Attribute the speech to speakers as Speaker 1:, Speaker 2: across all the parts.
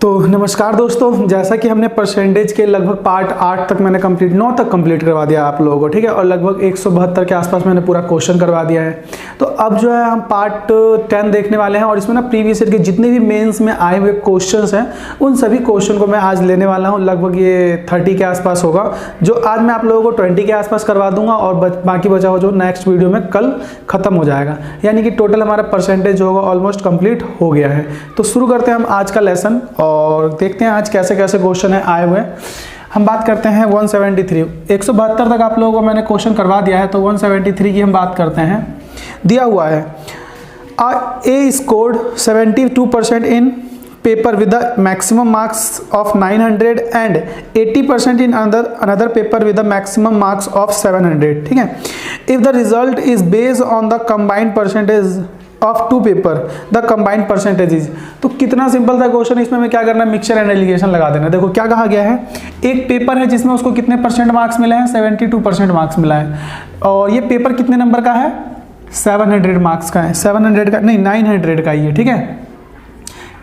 Speaker 1: तो नमस्कार दोस्तों, जैसा कि हमने परसेंटेज के लगभग पार्ट 8 तक मैंने कंप्लीट 9 तक कंप्लीट करवा दिया आप लोगों को, ठीक है। और लगभग 172 के आसपास मैंने पूरा क्वेश्चन करवा दिया है। तो अब जो है हम पार्ट 10 देखने वाले हैं और इसमें ना प्रीवियस ईयर के जितने भी मेंस में आए हुए क्वेश्चंस हैं उन सभी क्वेश्चन को मैं आज लेने वाला हूँ। लगभग ये 30 के आसपास होगा, जो आज मैं आप लोगों को 20 के आसपास करवा दूंगा और बाकी बचा हुआ जो नेक्स्ट वीडियो में कल खत्म हो जाएगा। यानी कि टोटल हमारा परसेंटेज होगा ऑलमोस्ट कंप्लीट हो गया है। तो शुरू करते हैं हम आज का लेसन और देखते हैं आज कैसे कैसे क्वेश्चन है आए हुए। हम बात करते हैं 173 172 तक आप लोगों को मैंने क्वेश्चन करवा दिया है। तो 173 की हम बात करते हैं। दिया हुआ है A scored 72% in paper with the maximum marks of 900 and 80% in another paper with the maximum marks of 700, ठीक है। If the result is based on the combined percentage of two paper the combined percentages. तो कितना simple था question. इसमें हमें क्या करना है, मिक्सचर एंड एलिगेशन लगा देना। देखो क्या कहा गया है, एक पेपर है जिसमें उसको कितने परसेंट मार्क्स मिले हैं, 72% मार्क्स मिला है। और ये पेपर कितने नंबर का है, 700 मार्क्स का है। 700 का नहीं, 900 का ये, ठीक है,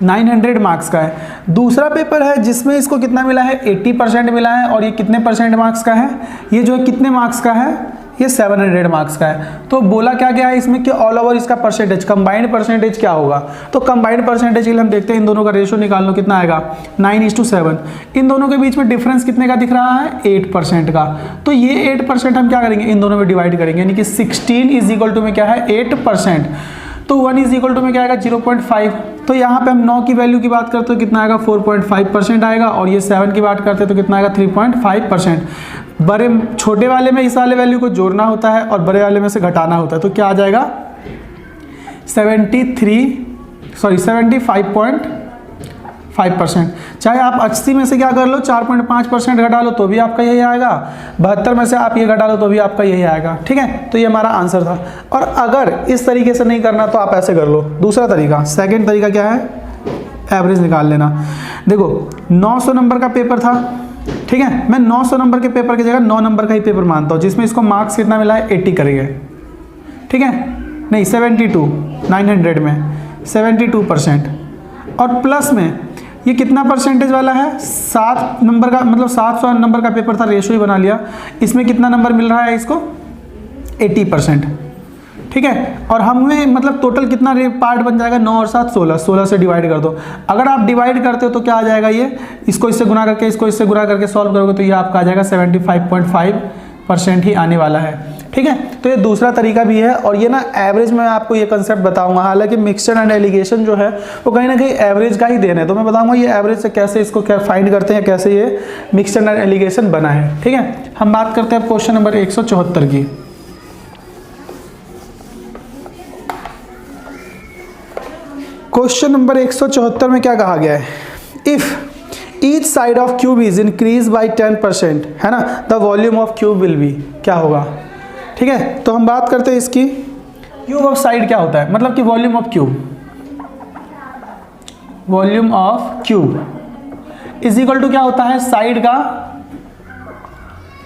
Speaker 1: 900 मार्क्स का है। दूसरा पेपर है जिसमें इसको कितना मिला है, 80% मिला है। और ये कितने परसेंट मार्क्स का है, ये जो है कितने मार्क्स का है, ये 700 मार्क्स का है। तो बोला क्या गया है इसमें कि ऑल ओवर इसका परसेंटेज, कंबाइंड परसेंटेज क्या होगा। तो कंबाइंड परसेंटेज के लिए हम देखते हैं, इन दोनों का रेशियो निकाल लो कितना आएगा, 9:7। इन दोनों के बीच में डिफरेंस कितने का दिख रहा है, 8% का। तो ये 8% हम क्या करेंगे, इन दोनों में डिवाइड करेंगे। यानी कि 16 इज इक्वल टू में क्या है, 8%। तो 1 इज इक्वल टू में क्या आएगा, 0.5। तो यहाँ पे हम 9 की वैल्यू की बात करते हो कितना आएगा, 4.5% आएगा। और ये 7 की बात करते हैं तो कितना आएगा, 3.5%। बड़े छोटे वाले में इस वाले वैल्यू को जोड़ना होता है और बड़े वाले में से घटाना होता है। तो क्या आ जाएगा, 75.5%। चाहे आप 80 में से क्या कर लो, 4.5% घटा लो तो भी आपका यही आएगा। 72 में से आप ये घटा लो तो भी आपका यही आएगा, ठीक है। तो ये हमारा आंसर था। और अगर इस तरीके से नहीं करना तो आप ऐसे कर लो। दूसरा तरीका, सेकंड तरीका क्या है, एवरेज निकाल लेना। देखो 900 नंबर का पेपर था, ठीक है। मैं 900 नंबर के पेपर की जगह 9 नंबर का ही पेपर मानता हूँ, जिसमें इसको मार्क्स कितना मिला है, 80 करेंगे, ठीक है। नहीं 72, 900 में 72%। और प्लस में ये कितना परसेंटेज वाला है, 7 नंबर का, मतलब 700 नंबर का पेपर था, रेशो ही बना लिया। इसमें कितना नंबर मिल रहा है इसको, 80%, ठीक है। और हमें मतलब टोटल कितना पार्ट बन जाएगा, 9 और 7 16, 16 से डिवाइड कर दो। अगर आप डिवाइड करते हो तो क्या आ जाएगा, ये इसको इससे गुना करके इसको इससे गुना करके सॉल्व करोगे तो ये आपका आ जाएगा 75.5% ही आने वाला है, ठीक है। तो ये दूसरा तरीका भी है। और ये ना एवरेज में आपको ये कंसेप्ट बताऊंगा। हालांकि मिक्सचर एंड एलिगेशन जो है वो कहीं ना कहीं एवरेज का ही देना है। तो मैं बताऊंगा ये एवरेज से कैसे इसको क्या फाइंड करते हैं, कैसे ये मिक्सचर एंड एलिगेशन बना है, ठीक है। हम बात करते हैं क्वेश्चन नंबर 174 की। क्वेश्चन नंबर 174 में क्या कहा गया है, if each side of cube is increase by 10%, है ना, the volume of cube will be, क्या होगा, ठीक है। तो हम बात करते हैं इसकी, क्यूब ऑफ साइड क्या होता है, मतलब कि volume of cube, volume of cube is equal to क्या होता है, साइड का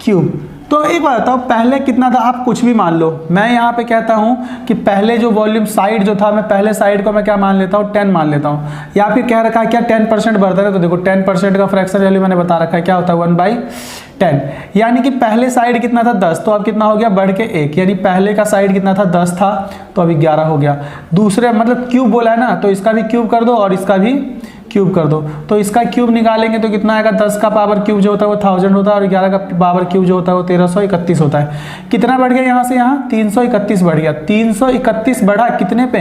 Speaker 1: क्यूब। तो एक बात बताओ, पहले कितना था, आप कुछ भी मान लो। मैं यहाँ पे कहता हूँ कि पहले जो वॉल्यूम साइड जो था, मैं पहले साइड को मैं क्या मान लेता हूँ, 10 मान लेता हूँ। या फिर कह रखा है क्या 10% बढ़ता है, तो देखो 10% का फ्रैक्शन वैल्यू मैंने बता रखा है, क्या होता है 1/10। यानी कि पहले साइड कितना था, 10, तो अब कितना हो गया, बढ़ के 1। यानी पहले का साइड कितना था, 10 था, तो अभी 11 हो गया। दूसरे मतलब क्यूब बोला है ना, तो इसका भी क्यूब कर दो और इसका भी क्यूब कर दो। तो इसका क्यूब निकालेंगे तो कितना आएगा, 10 का पावर क्यूब जो होता है वो 1000 होता है और 11 का पावर क्यूब जो होता है वो 1331 होता है। कितना बढ़ गया यहाँ से यहाँ, 331 बढ़ गया। 331 बढ़ा कितने पे,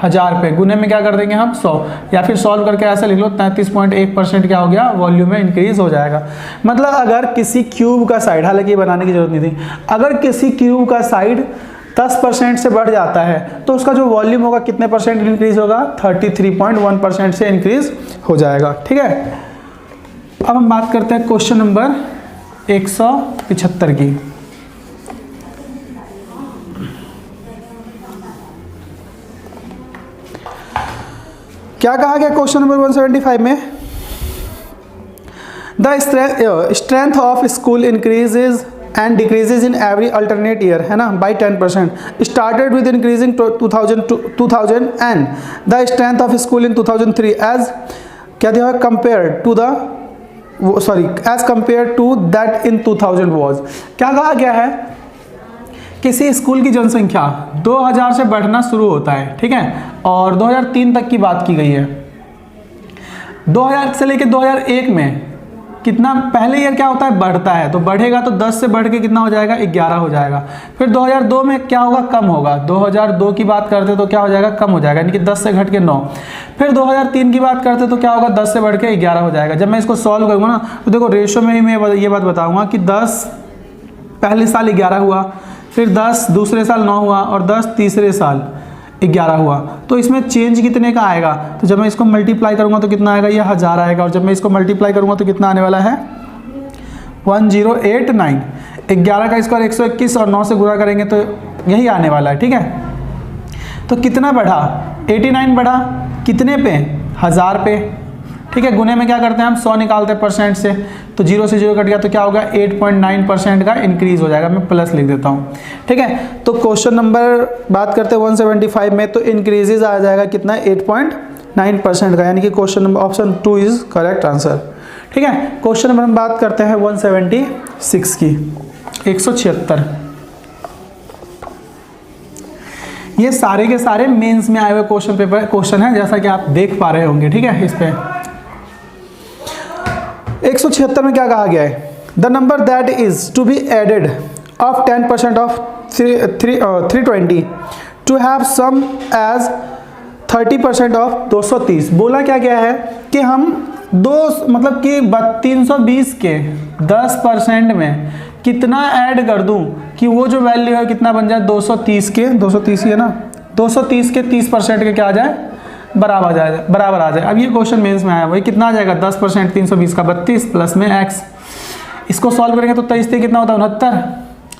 Speaker 1: 1000 पे। गुने में क्या कर देंगे हम, 100। या फिर सॉल्व करके ऐसे लिख लो, 33.1% क्या हो गया, वॉल्यूम में इंक्रीज हो जाएगा। मतलब अगर किसी क्यूब का साइड, हालांकि ये बनाने की जरूरत नहीं थी, अगर किसी क्यूब का साइड 10% से बढ़ जाता है तो उसका जो वॉल्यूम होगा कितने परसेंट इंक्रीज होगा, 33.1% से इंक्रीज हो जाएगा, ठीक है। अब हम बात करते हैं क्वेश्चन नंबर 175 की। क्या कहा गया क्वेश्चन नंबर 175 में, the strength of school increases and decreases in every alternate year, है ना, by 10%, started with increasing 2000 and the strength of school in 2003 as क्या दिया, compare to the as compare to that in 2000 was. क्या कहा गया है, किसी school की जनसंख्या 2000 से बढ़ना शुरू होता है, ठीक है, और 2003 तक की बात की गई है। 2000 से लेकर 2001 में कितना, पहले ईयर क्या होता है, बढ़ता है, तो बढ़ेगा तो 10 से बढ़ के कितना हो जाएगा, 11 हो जाएगा। फिर 2002 में क्या होगा, कम होगा, 2002 की बात करते तो क्या हो जाएगा, कम हो जाएगा, यानी कि 10 से घट के 9। फिर 2003 की बात करते तो क्या होगा, 10 से बढ़ के 11 हो जाएगा। जब मैं इसको सॉल्व करूँगा ना, तो देखो रेशो में ही मैं ये बात बताऊँगा कि 10 पहले साल 11 हुआ, फिर 10 दूसरे साल 9 हुआ, और 10 तीसरे साल 11 हुआ। तो इसमें चेंज कितने का आएगा, तो जब मैं इसको मल्टीप्लाई करूंगा तो कितना आएगा, ये 1000 आएगा, और जब मैं इसको मल्टीप्लाई करूंगा तो कितना आने वाला है, 1089। 11 का स्क्वायर 121 और 9 से गुणा करेंगे तो यही आने वाला है, ठीक है। तो कितना बढ़ा, 89 बढ़ा, कितने पे, 1000 पे, ठीक है। गुने में क्या करते हैं हम, 100 निकालते हैं परसेंट से, तो 0 से 0 कट गया तो क्या होगा, 8.9% का इंक्रीज हो जाएगा। मैं प्लस लिख देता हूँ, ठीक है। तो क्वेश्चन नंबर बात करते हैं 175 में, तो इंक्रीजेज आ जाएगा कितना, 8.9% का, यानी कि question number option 2 is correct answer, ठीक है। क्वेश्चन नंबर हम बात करते हैं 176 की, 176। ये सारे के सारे मेंस में आए हुए क्वेश्चन है, जैसा कि आप देख पा रहे होंगे, ठीक है। इस पे 176 में क्या कहा गया है, the number that is to be added of 10% of 320 to have sum as 30% of 230। बोला क्या गया है कि हम मतलब कि 320 के 10% में कितना ऐड कर दूं कि वो जो वैल्यू है कितना बन जाए, 230 के 230 ही है ना, 230 के 30% के क्या आ जाए, बराबर आ जाए। अब ये क्वेश्चन मेंस में आया, वही कितना आ जाएगा, 10% 320 का 32 प्लस में x। इसको सॉल्व करेंगे तो 23 कितना होता है, 69,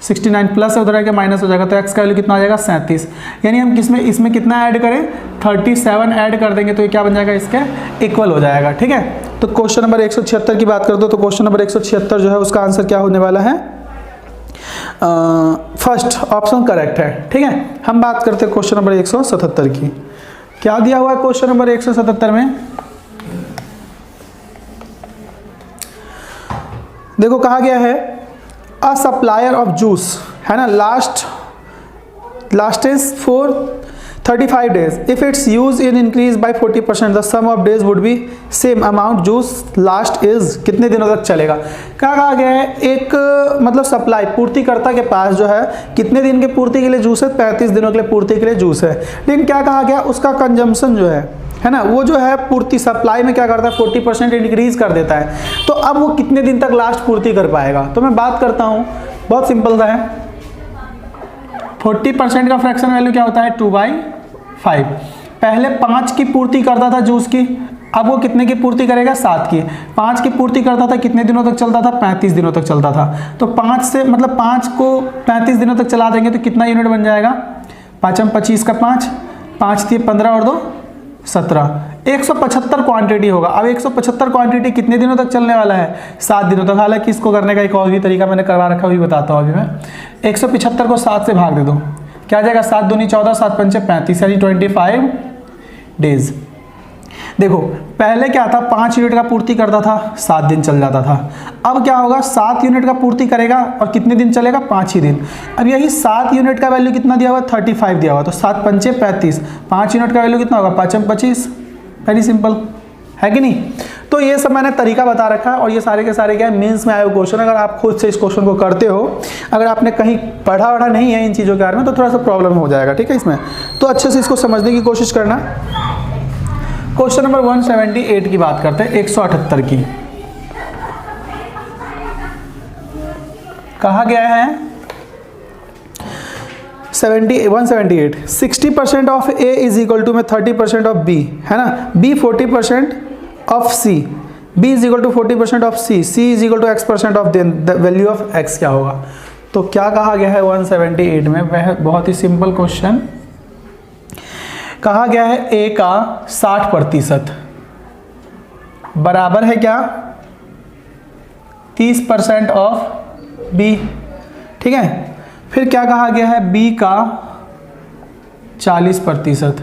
Speaker 1: 69 प्लस उधर आके माइनस हो जाएगा, तो x का वैल्यू कितना आ जाएगा, 37। यानी हम इसमें कितना ऐड करें, 37 ऐड कर देंगे तो ये क्या बन जाएगा, इसके इक्वल हो जाएगा, ठीक है। तो क्वेश्चन नंबर 176 की बात कर दो, तो क्वेश्चन नंबर 176 जो है उसका आंसर क्या होने वाला है, फर्स्ट ऑप्शन करेक्ट है, ठीक है। हम बात करते हैं क्वेश्चन नंबर 177 की। क्या दिया हुआ है क्वेश्चन नंबर 177 में, देखो कहा गया है, अ सप्लायर ऑफ जूस, है ना, last is for 35 days। If its use in increase by 40%, the sum of days would be same amount juice last is, कितने दिनों तक चलेगा। क्या कहा गया है, एक मतलब सप्लाई पूर्तिकर्ता के पास जो है कितने दिन के पूर्ति के लिए जूस है, 35 दिनों के लिए पूर्ति के लिए जूस है। लेकिन क्या कहा गया, उसका कंजम्पशन जो है ना, वो जो है पूर्ति सप्लाई में क्या करता है, 40% इंक्रीज कर देता है। तो अब वो कितने दिन तक लास्ट पूर्ति कर पाएगा, तो मैं बात करता हूँ, बहुत सिंपल सा है। 40% का फ्रैक्शन वैल्यू क्या होता है, 2/5। पहले 5 की पूर्ति करता था जूस की, अब वो कितने की पूर्ति करेगा, 7 की। 5 की पूर्ति करता था, कितने दिनों तक चलता था, 35 दिनों तक चलता था। तो 5 से मतलब 5 को 35 दिनों तक चला देंगे तो कितना यूनिट बन जाएगा, 5 25 का 5, 5 थी 15 और 2 17, 175 क्वांटिटी होगा। अब 175 क्वांटिटी कितने दिनों तक चलने वाला है, 7 दिनों तक। हालांकि इसको करने का एक और भी तरीका मैंने करवा रखा है, वही बताता हूँ अभी मैं। 175 को 7 से भाग दे दो, क्या आ जाएगा, 7 दूनी 14, 7 पंचे 35, यानी 25 डेज। देखो पहले क्या था, 5 यूनिट का पूर्ति करता था, 7 दिन चल जाता था। अब क्या होगा, 7 यूनिट का पूर्ति करेगा और कितने दिन चलेगा, 5 ही दिन। अब यही 7 यूनिट का वैल्यू कितना दिया हुआ, 35 दिया हुआ, तो 7 पंचे 35, 5 यूनिट का वैल्यू कितना होगा, 5 25। वेरी सिंपल है कि नहीं। तो ये सब मैंने तरीका बता रखा है, और ये सारे के सारे क्या है, मेंस में आए हुए क्वेश्चन। अगर आप खुद से इस क्वेश्चन को करते हो, अगर आपने कहीं पढ़ा नहीं है इन चीज़ों के बारे में, तो थोड़ा सा प्रॉब्लम हो जाएगा, ठीक है इसमें। तो अच्छे से इसको समझने की कोशिश करना। क्वेश्चन नंबर 178 की बात करते हैं, 178 की। कहा गया है 178, 60% of A is equal to में 30% ऑफ बी, है ना, b 40% of c, b is equal to 40% of c, c is equal to x% of then the value of x क्या होगा। तो क्या कहा गया है 178 में, वह बहुत ही सिंपल क्वेश्चन। कहा गया है ए का 60% बराबर है क्या, 30% ऑफ बी, ठीक है। फिर क्या कहा गया है, बी का 40%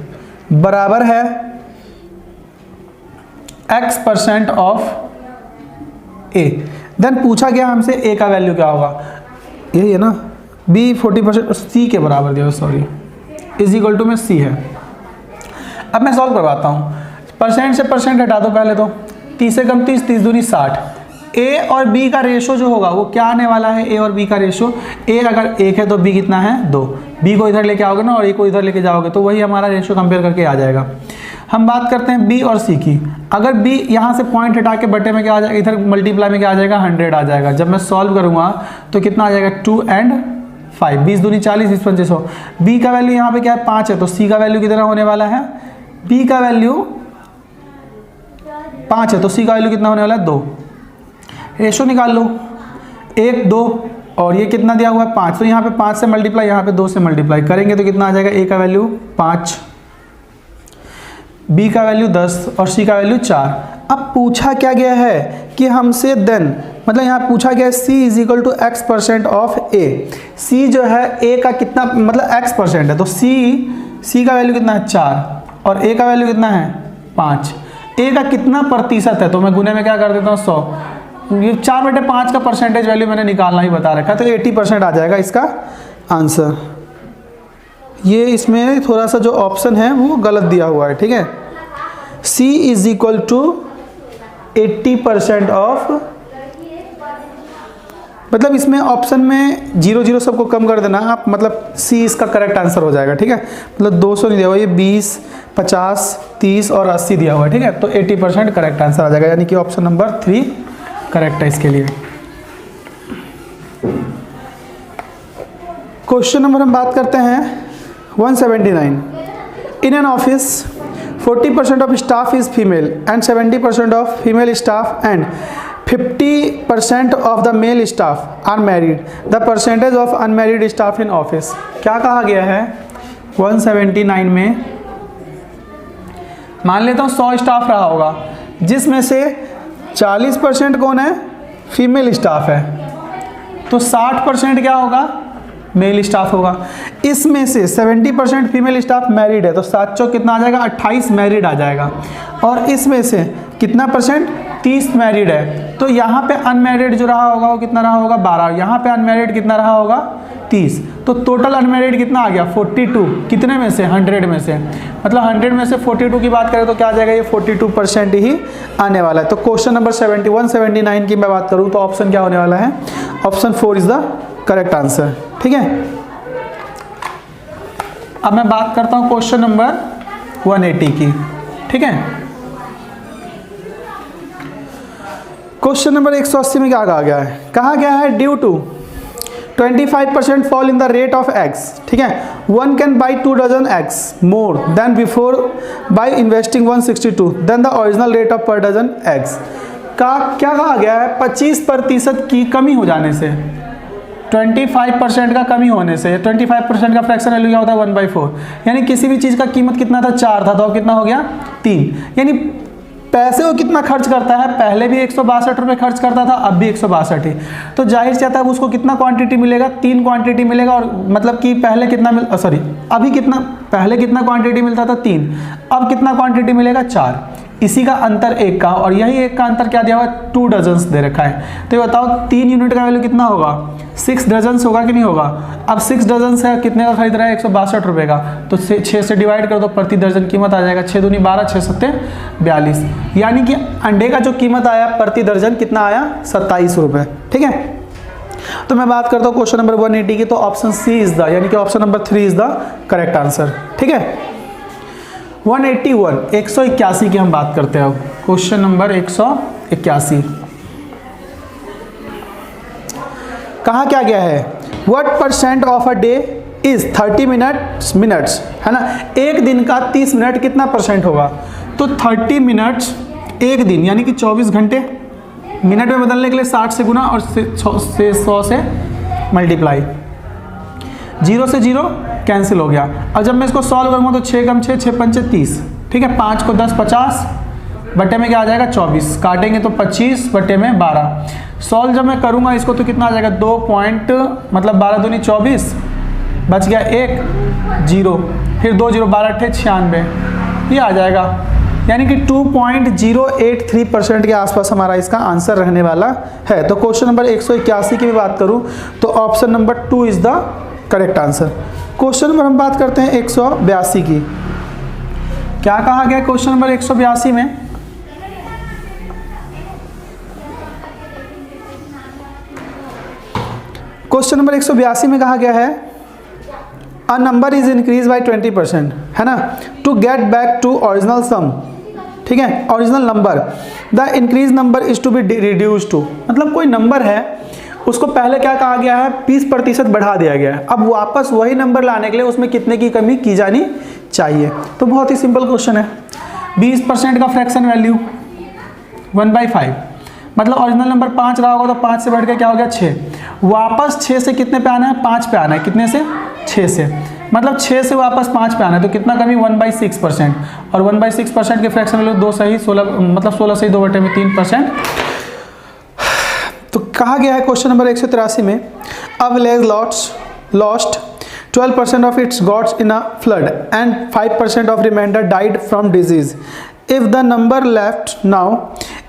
Speaker 1: बराबर है x% ऑफ ए। देन पूछा गया हमसे ए का वैल्यू क्या होगा, यही है ना, बी 40% सी के बराबर दिया, सॉरी, इज इक्वल टू में सी है। अब मैं सॉल्व करवाता हूँ, परसेंट से परसेंट हटा दो पहले तो, 30 से कम 30, 30 दूनी 60। ए और बी का रेशो जो होगा वो क्या आने वाला है, ए और बी का रेशो, ए अगर 1 है तो बी कितना है 2, बी को इधर लेके आओगे ना और ए को इधर लेके जाओगे तो वही हमारा रेशो कंपेयर करके आ जाएगा। हम बात करते हैं बी और सी की, अगर बी यहाँ से पॉइंट हटा के बटे में क्या आ जाएगा, इधर मल्टीप्लाई में क्या आ जाएगा 100 आ जाएगा। जब मैं सॉल्व करूँगा तो कितना आ जाएगा 2 and 5, 20 दूनी 40, 20 पंचे 100। बी का वैल्यू यहाँ पे क्या है 5 है, तो सी का वैल्यू कितना होने वाला है, बी का वैल्यू 5 है तो सी का वैल्यू कितना होने वाला है 2। रेशो निकाल लो, 1 2 और ये कितना दिया हुआ है 5, तो यहाँ पे 5 से मल्टीप्लाई, यहाँ पे 2 से मल्टीप्लाई करेंगे तो कितना आ जाएगा, ए का वैल्यू 5, बी का वैल्यू 10 और सी का वैल्यू 4। अब पूछा क्या गया है कि हमसे देन, मतलब यहाँ पूछा गया है C is equal to x% of A. C जो है ए का कितना, मतलब x% है तो सी का वैल्यू कितना है 4 और ए का वैल्यू कितना है 5। ए का कितना प्रतिशत है, तो मैं गुने में क्या कर देता हूँ 100, ये 4/5 का परसेंटेज वैल्यू मैंने निकालना ही बता रखा है, तो 80% आ जाएगा इसका आंसर। ये इसमें थोड़ा सा जो ऑप्शन है वो गलत दिया हुआ है, ठीक है। C is equal to 80% of, मतलब इसमें ऑप्शन में 0 0 सबको कम कर देना आप, मतलब C इसका करेक्ट आंसर हो जाएगा, ठीक है। मतलब 200 नहीं दिया हुआ, ये 20 50 30 और 80 दिया हुआ है, ठीक है। तो 80% करेक्ट आंसर आ जाएगा, यानी कि ऑप्शन नंबर 3 करेक्ट है इसके लिए। क्वेश्चन नंबर हम बात करते हैं 179। In an office 40% of staff is female and 70% of female staff and 50% of the male staff are married. The percentage of unmarried staff in office. क्या कहा गया है 179 में, मान लेता हूँ 100 स्टाफ रहा होगा, जिसमें से 40% कौन है, फीमेल स्टाफ है, तो 60% क्या होगा, मेल स्टाफ होगा। इसमें से 70% फीमेल स्टाफ मैरिड है, तो 7 चौक कितना आ जाएगा 28 मैरिड आ जाएगा, और इसमें से कितना परसेंट 30 मैरिड है, तो यहाँ पे अनमैरिड जो रहा होगा वो कितना रहा होगा 12, यहाँ पे अनमैरिड कितना रहा होगा 30, तो टोटल अनमैरिड कितना आ गया 42, कितने में से 100 में से, मतलब 100 में से 42 की बात करें तो क्या आ जाएगा, ये 42% ही आने वाला है। तो क्वेश्चन नंबर 179 की मैं बात करूँ तो ऑप्शन क्या होने वाला है, option 4 is the correct answer, ठीक है। अब मैं बात करता हूं क्वेश्चन नंबर 180 की, ठीक है। क्वेश्चन नंबर 180 में क्या कहा गया है, कहा गया है due to 25% fall in the rate of eggs, ठीक है, one can buy 2 dozen eggs more than before by investing 162 then the original rate of per dozen eggs. का क्या कहा गया है, 25% की कमी हो जाने से, 25% का कमी होने से, 25% का फ्रैक्शन वैल्यू क्या होता है 1/4, यानी किसी भी चीज़ का कीमत कितना था 4 था, तो अब कितना हो गया 3, यानी पैसे वो कितना खर्च करता है, पहले भी 162 रुपये खर्च करता था, अब भी 162 ही, तो जाहिर चाहता है उसको कितना क्वांटिटी मिलेगा, 3 क्वांटिटी मिलेगा, और मतलब कि पहले कितना अभी कितना, पहले कितना क्वांटिटी मिलता था 3, अब कितना क्वांटिटी मिलेगा 4, इसी का अंतर 1 का, और यही 1 का अंतर क्या दिया हुआ है 2 डजन्स दे रखा है। तो ये बताओ 3 यूनिट का वैल्यू कितना होगा, 6 डजन्स होगा कि नहीं होगा। अब 6 डजन्स है, कितने का खरीद रहा है 162 रुपये का, तो 6 से डिवाइड कर दो, प्रति दर्जन कीमत आ जाएगा 6 दूनी 12 6 सत्ते 42, यानी कि अंडे का जो कीमत आया प्रति दर्जन कितना आया 27 रुपये, ठीक है। तो मैं बात करता हूँ क्वेश्चन नंबर 180 की, तो ऑप्शन सी इज द, यानी कि option number 3 is the correct answer, ठीक है। 181 की हम बात करते हैं, क्वेश्चन नंबर 181 कहा क्या गया है, what percent of a day is 30 minutes, है ना, एक दिन का 30 मिनट कितना परसेंट होगा, तो 30 मिनट्स एक दिन यानी कि 24 घंटे, मिनट में बदलने के लिए 60 से गुना और 100 से मल्टीप्लाई, 0 से 0 कैंसिल हो गया। अब जब मैं इसको सॉल्व करूँगा तो 6 कम 6 6 पंचे 30, ठीक है, 5 को 10 50, बटे में क्या आ जाएगा 24, काटेंगे तो 25 बटे में 12। सॉल्व जब मैं करूँगा इसको तो कितना आ जाएगा 2 पॉइंट मतलब 12 दूनी 24, बच गया 1 0, फिर 2 0 12 अट्ठे 96, ये आ जाएगा। यानी कि 2.083% के आसपास हमारा इसका आंसर रहने वाला है। तो क्वेश्चन नंबर 181 की भी बात करूं तो option number 2 is the correct answer. Question number हम बात करते हैं 182 की। क्या कहा गया क्वेश्चन नंबर 182 में? क्वेश्चन नंबर 182 में कहा गया है a number is increase by 20%, है ना, to get back to original sum, ठीक है, original number, the increase number is to be reduce to. मतलब कोई नंबर है उसको पहले क्या कहा गया है 20% बढ़ा दिया गया है, अब वापस वही नंबर लाने के लिए उसमें कितने की कमी की जानी चाहिए। तो बहुत ही सिंपल क्वेश्चन है। 20% का फ्रैक्शन वैल्यू 1/5, मतलब ओरिजिनल नंबर 5 रहा होगा तो 5 से बढ़ के क्या हो गया 6, वापस 6 से कितने पे आना है 5 पे आना है, कितने से 6 से, मतलब 6 से वापस 5 पे आना है, तो कितना कमी 1/6%, और 1/6% के फ्रैक्शन वैल्यू 2 सही 16, मतलब 16 सही 2 बटे में 3%। तो कहा गया है क्वेश्चन नंबर 183 में a village lost 12% of its gods in a flood and 5% of reminder died from disease. If the number left now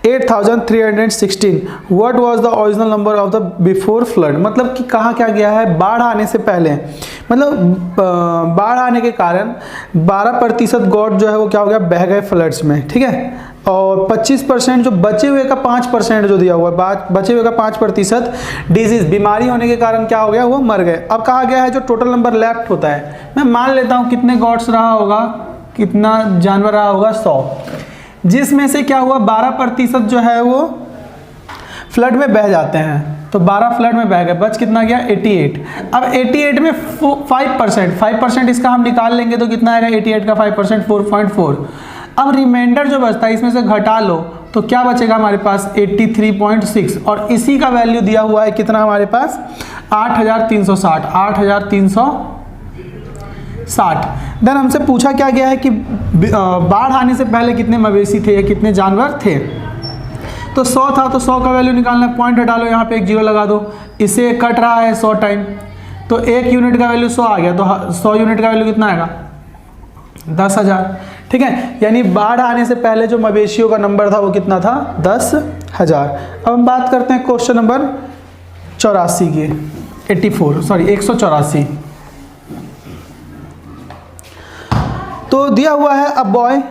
Speaker 1: 8316, what was the original number of the before flood. मतलब कि कहा क्या गया है बाढ़ आने से पहले, मतलब बाढ़ आने के कारण 12% गॉड जो है वो क्या हो गया बह गए फ्लड्स में, ठीक है, और 25% जो बचे हुए का 5% जो दिया हुआ है, बचे हुए का 5% डिजीज बीमारी होने के कारण क्या हो गया वो मर गए। अब कहा गया है जो टोटल नंबर लेफ्ट होता है, मैं मान लेता हूँ कितने गॉड्स रहा होगा, कितना जानवर रहा होगा 100, जिसमें से क्या हुआ 12% जो है वो फ्लड में बह जाते हैं, तो 12 फ्लड में बह गए, बच कितना गया 88। अब 88 में 5% इसका हम निकाल लेंगे तो कितना आएगा 88 का 5% 4.4। अब रिमाइंडर जो बचता है इसमें से घटा लो तो क्या बचेगा हमारे पास 83.6, और इसी का वैल्यू दिया हुआ है कितना हमारे पास 8360, 8360। देन हमसे पूछा क्या गया है कि बाढ़ आने से पहले कितने मवेशी थे या कितने जानवर थे, तो 100 था तो 100 का वैल्यू निकालना है, पॉइंट हटा लो, यहाँ पे एक जीरो लगा दो, इसे कट रहा है 100 टाइम, तो 1 यूनिट का वैल्यू 100 आ गया, तो 100 यूनिट का वैल्यू कितना आएगा 10,000, ठीक है। यानी बाढ़ आने से पहले जो मवेशियों का नंबर था वो कितना था 10,000। अब हम बात करते हैं क्वेश्चन नंबर 84 की, 184। तो दिया हुआ है a boy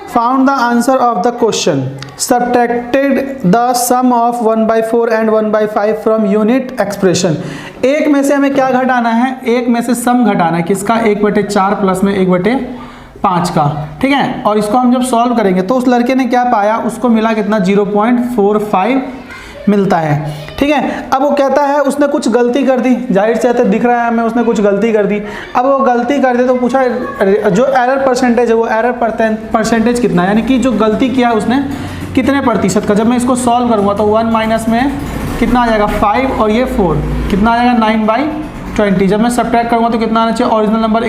Speaker 1: found the answer of the question, subtracted the sum of 1/4 and 1/5 from unit expression. एक में से हमें क्या घटाना है, एक में से सम घटाना है, किसका 1/4 प्लस में 1/5 का, ठीक है। और इसको हम जब सॉल्व करेंगे तो उस लड़के ने क्या पाया, उसको मिला कितना 0.45 मिलता है, ठीक है। अब वो कहता है उसने कुछ गलती कर दी, जाहिर से दिख रहा है हमें उसने कुछ गलती कर दी। अब वो गलती कर दे तो पूछा जो एरर परसेंटेज है वो एरर परसेंटेज कितना है, यानी कि जो गलती किया है उसने कितने प्रतिशत का। जब मैं इसको सॉल्व करूँगा तो 1 माइनस में कितना आ जाएगा 5 और ये 4, कितना आ जाएगा 9/20। जब मैं सब्ट्रैक्ट करूँगा तो कितना आना चाहिए, ओरिजिनल नंबर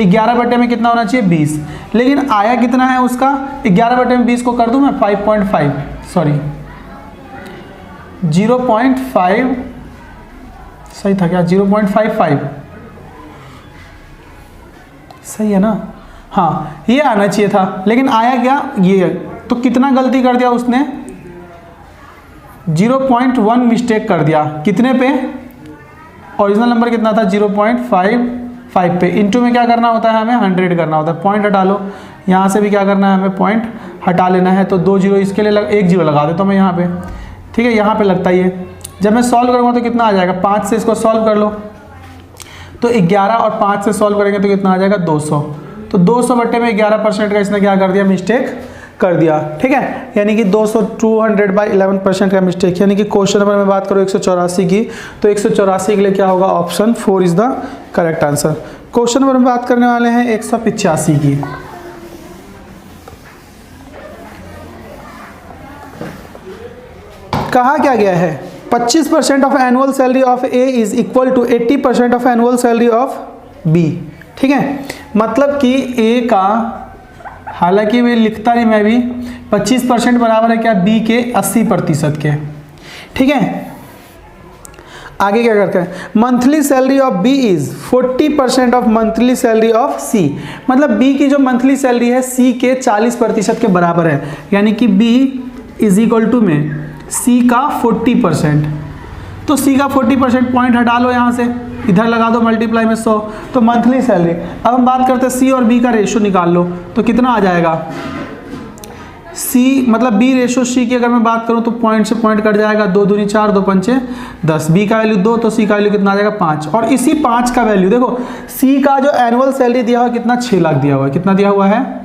Speaker 1: 11 बटे में कितना होना चाहिए 20, लेकिन आया कितना है उसका 11 बटे में 20 को कर दूँ मैं 5.5, सॉरी 0.5 सही था क्या, 0.55 सही है ना, हाँ ये आना चाहिए था, लेकिन आया क्या ये, तो कितना गलती कर दिया उसने 0.1 मिस्टेक कर दिया, कितने पे, ओरिजिनल नंबर कितना था 0.55 पे, इनटू में क्या करना होता है हमें 100 करना होता है, पॉइंट हटा लो, यहाँ से भी क्या करना है हमें पॉइंट हटा लेना है, तो 2 जीरो इसके लिए 1 जीरो लगा देता हूँ मैं यहाँ पे, ठीक है, यहाँ पे लगता ही है। जब मैं सॉल्व करूँगा तो कितना आ जाएगा, 5 से इसको सॉल्व कर लो तो 11 और 5 से सॉल्व करेंगे तो कितना आ जाएगा 200, तो 200 बटे में 11% का इसने क्या कर दिया मिस्टेक कर दिया, ठीक है, यानी कि 200/11% का मिस्टेक, यानी कि क्वेश्चन नंबर में बात करूँ 184 की, तो 184 के लिए क्या होगा option 4 is the correct answer. Question number में बात करने वाले हैं 185 की। कहा क्या गया है 25% of annual salary of A is equal to 80% of annual salary of B, ठीक है, मतलब कि ए का हालांकि वे लिखता नहीं मैं भी, 25% बराबर है क्या, बी के 80% के। ठीक है, आगे क्या करते हैं, monthly salary of B is 40% of monthly salary of C. मतलब बी की जो मंथली सैलरी है सी के 40% के बराबर है, यानी कि बी इज इक्वल टू में सी का 40%। तो सी का 40% पॉइंट हटा लो यहाँ से, इधर लगा दो मल्टीप्लाई में 100, तो मंथली सैलरी। अब हम बात करते हैं सी और बी का रेशो निकाल लो, तो कितना आ जाएगा, सी मतलब बी रेशो सी की अगर मैं बात करूं तो पॉइंट से पॉइंट कट जाएगा, 2 दूनी 4, 2 पंचे 10, बी का वैल्यू 2, तो सी का वैल्यू कितना आ जाएगा 5। और इसी 5 का वैल्यू देखो, सी का जो एनुअल सैलरी दिया हुआ कितना, 6 लाख दिया हुआ है, कितना दिया हुआ है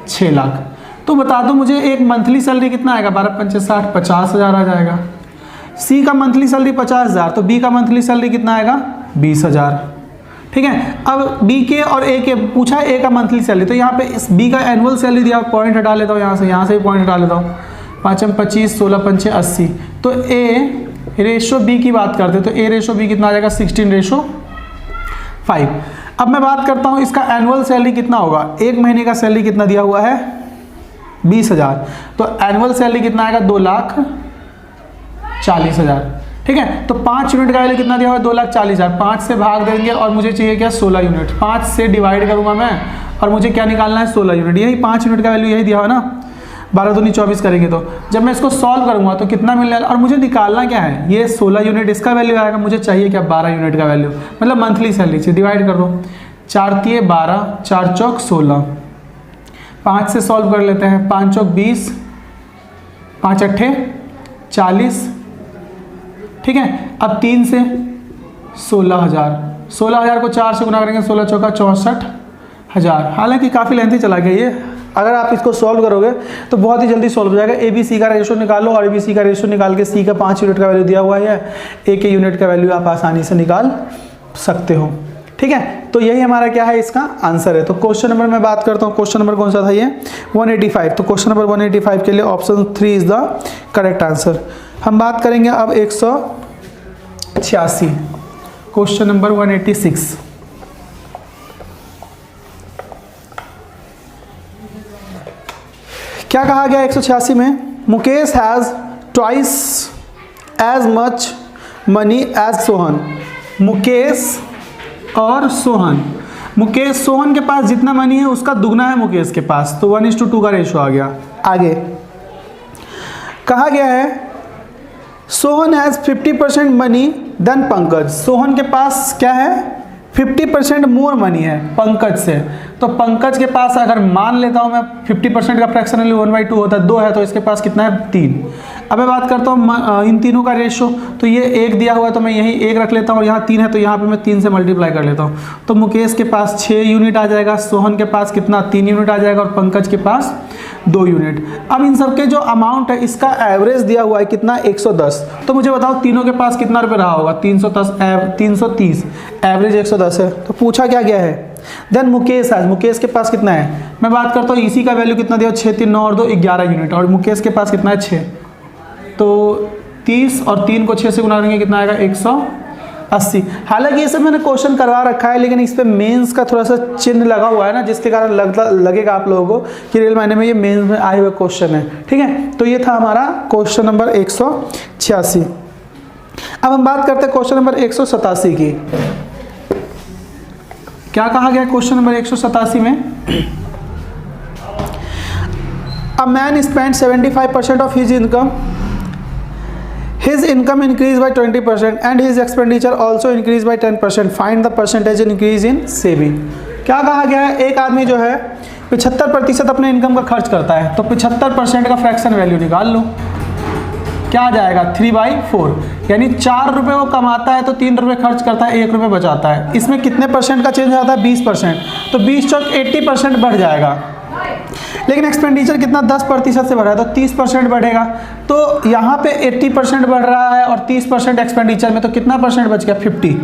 Speaker 1: 6 लाख। तो बता दो मुझे एक मंथली सैलरी कितना आएगा, 12 पंचे 60, 50,000 आ जाएगा। सी का मंथली सैलरी 50,000, तो बी का मंथली सैलरी कितना आएगा 20,000। ठीक है, अब बी के और ए के पूछा है, ए का मंथली सैलरी, तो यहाँ पे इस बी का एनुअल सैलरी दिया, पॉइंट हटा लेता हूँ यहाँ से भी पॉइंट हटा लेता हूँ, 5 में 25, 16 पंचे 80। तो ए रेशो बी की बात करते तो ए रेशो बी कितना आ जाएगा 16:5। अब मैं बात करता हूँ इसका एनुअल सैलरी कितना होगा, एक महीने का सैलरी कितना दिया हुआ है 20,000, तो एनुअल सैलरी कितना आएगा 2,40,000। ठीक है, तो 5 यूनिट का वैल्यू कितना दिया हुआ है 2,40,000, 5 से भाग देंगे और मुझे चाहिए क्या 16 यूनिट, 5 से डिवाइड करूंगा मैं और मुझे क्या निकालना है 16 यूनिट, यही 5 यूनिट का वैल्यू यही दिया हुआ ना, 12 दूनी 24 करेंगे तो जब मैं इसको सॉल्व करूंगा तो कितना मिलने वाला, और मुझे निकालना क्या है, ये 16 यूनिट इसका वैल्यू आएगा, मुझे चाहिए क्या 12 यूनिट का वैल्यू, मतलब मंथली सैलरी से डिवाइड कर दो, 4 तिये 12, 4 चौक 16, 5 से सॉल्व कर लेते हैं, 5 चौक 20, 5 अट्ठे 40। ठीक है, अब 3 से 16,000, 16,000 को 4 से गुना करेंगे, 16 चौका 64,000। हालांकि काफ़ी लेंथी चला गया ये, अगर आप इसको सॉल्व करोगे तो बहुत ही जल्दी सॉल्व हो जाएगा। ए बी सी का रेशो निकालो और ए बी सी का रेशो निकाल के सी का 5 यूनिट का वैल्यू दिया हुआ है, ए के यूनिट का वैल्यू आप आसानी से निकाल सकते हो। ठीक है, तो यही हमारा क्या है, इसका आंसर है। तो क्वेश्चन नंबर मैं बात करता हूँ, क्वेश्चन नंबर कौन सा था ये 185, तो क्वेश्चन नंबर 185 के लिए option 3 is the correct answer. हम बात करेंगे अब 186, क्वेश्चन नंबर 186। क्या कहा गया 186 में, Mukesh has twice as much money as Sohan. Mukesh और सोहन, मुकेश सोहन के पास जितना मनी है उसका दुगना है मुकेश के पास, तो 1:2 का रेशो आ गया। आगे कहा गया है Sohan has 50% money than Pankaj. सोहन के पास क्या है 50% मोर मनी है पंकज से, तो पंकज के पास अगर मान लेता हूं मैं 50% का फ्रैक्शन 1/2 होता है, 2 है तो इसके पास कितना है 3। अब मैं बात करता हूँ इन तीनों का रेशो, तो ये 1 दिया हुआ है तो मैं यही 1 रख लेता हूँ और यहाँ 3 है तो यहाँ पे मैं 3 से मल्टीप्लाई कर लेता हूँ, तो मुकेश के पास 6 यूनिट आ जाएगा, सोहन के पास कितना 3 यूनिट आ जाएगा और पंकज के पास 2 यूनिट। अब इन सब के जो अमाउंट है इसका एवरेज दिया हुआ है कितना 110, तो मुझे बताओ तीनों के पास कितना रुपये रहा होगा 330, एवरेज 110 है। तो पूछा क्या गया है देन मुकेश है, मुकेश के पास कितना है, मैं बात करता हूँ इसी का वैल्यू कितना दिया 6 3 9 और 2 11 यूनिट, और मुकेश के पास कितना है 6, तो 30 और 3 को 6 से गुना करेंगे कितना आएगा 180। हालांकि ये सब मैंने क्वेश्चन करवा रखा है लेकिन इस पे मेंस का थोड़ा सा चिन्ह लगा हुआ है ना, जिसके कारण लगेगा आप लोगों को कि रियल मायने में ये मेंस में आए हुए क्वेश्चन है। ठीक है, तो ये था हमारा क्वेश्चन नंबर 186। अब हम बात करते हैं क्वेश्चन नंबर 187 की। क्या कहा गया क्वेश्चन नंबर 187 में, a man spend 75% of his income, his income increased by 20% and his expenditure also increased by 10%, find the percentage increase in saving। क्या कहा गया है, एक आदमी जो है 75% अपने इनकम का खर्च करता है, तो 75% का फ्रैक्शन वैल्यू निकाल लो, क्या आ जाएगा 3/4, यानी 4 रुपये वो कमाता है तो 3 रुपये खर्च करता है, 1 रुपये बचाता है। इसमें कितने परसेंट का चेंज आता है 20%, तो 20 चौक 80% बढ़ जाएगा, लेकिन एक्सपेंडिचर कितना 10% से बढ़ा है तो 30% बढ़ेगा, तो यहाँ पे 80% बढ़ रहा है और 30% एक्सपेंडिचर में, तो कितना परसेंट बच गया 50।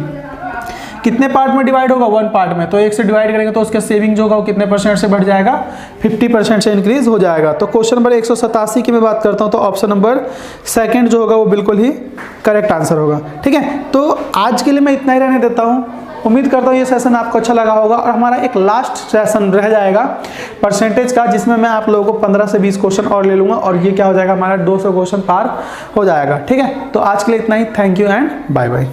Speaker 1: कितने पार्ट में डिवाइड होगा 1 पार्ट में, तो 1 से डिवाइड करेंगे तो उसका सेविंग जो होगा वो कितने परसेंट से बढ़ जाएगा 50% से इंक्रीज हो जाएगा। तो क्वेश्चन नंबर 187 की मैं बात करता हूँ, तो ऑप्शन नंबर 2 जो होगा वो बिल्कुल ही करेक्ट आंसर होगा। ठीक है, तो आज के लिए मैं इतना ही रहने देता हूँ उम्मीद करता हूँ ये सेशन आपको अच्छा लगा होगा, और हमारा एक लास्ट सेशन रह जाएगा परसेंटेज का, जिसमें मैं आप लोगों को 15 से 20 क्वेश्चन और ले लूँगा, और ये क्या हो जाएगा, हमारा 200 क्वेश्चन पार हो जाएगा। ठीक है, तो आज के लिए इतना ही। Thank you and bye bye.